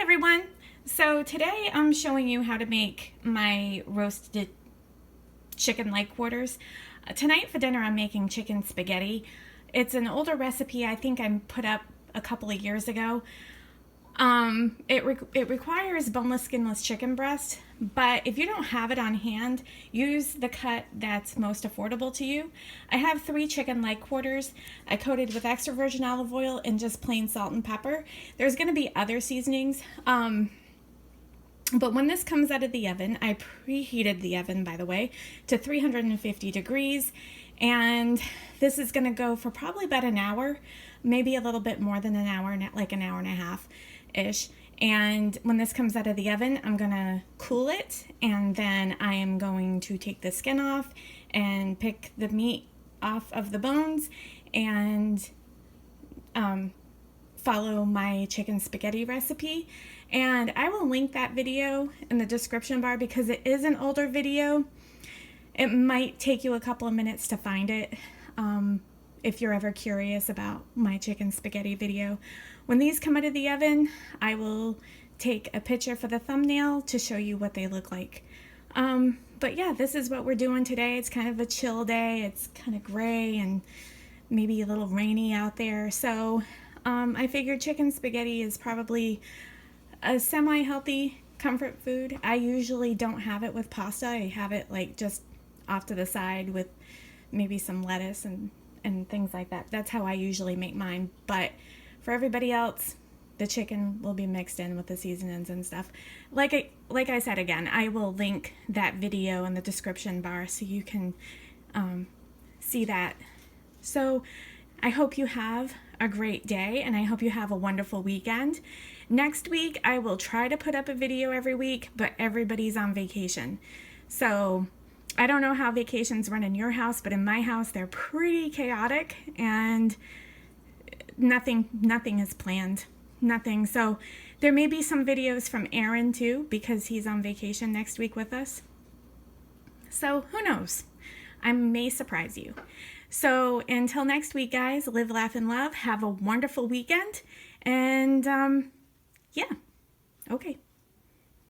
everyone. So today I'm showing you how to make my roasted chicken leg quarters. Tonight for dinner I'm making chicken spaghetti. It's an older recipe I think I put up a couple of years ago. It requires boneless, skinless chicken breast, but if you don't have it on hand, use the cut that's most affordable to you. I have 3 chicken leg quarters. I coated with extra virgin olive oil and just plain salt and pepper. There's going to be other seasonings, but when this comes out of the oven, I preheated the oven, by the way, to 350 degrees, and this is going to go for probably about an hour, maybe a little bit more than an hour, like an hour and a half ish. And when this comes out of the oven, I'm gonna cool it, and then I am going to take the skin off and pick the meat off of the bones and follow my chicken spaghetti recipe. And I will link that video in the description bar because it is an older video. It might take you a couple of minutes to find it. If you're ever curious about my chicken spaghetti video. When these come out of the oven, I will take a picture for the thumbnail to show you what they look like. But yeah, this is what we're doing today. It's kind of a chill day. It's kind of gray and maybe a little rainy out there. So I figured chicken spaghetti is probably a semi-healthy comfort food. I usually don't have it with pasta. I have it like just off to the side with maybe some lettuce and things like that. That's how I usually make mine. But for everybody else, the chicken will be mixed in with the seasonings and stuff. Like I said again, I will link that video in the description bar so you can see that. So I hope you have a great day, and I hope you have a wonderful weekend. Next week, I will try to put up a video every week, but everybody's on vacation. So I don't know how vacations run in your house, but in my house, they're pretty chaotic, and nothing is planned. Nothing. So there may be some videos from Aaron too, because he's on vacation next week with us. So who knows? I may surprise you. So until next week, guys, live, laugh, and love. Have a wonderful weekend. And yeah, okay.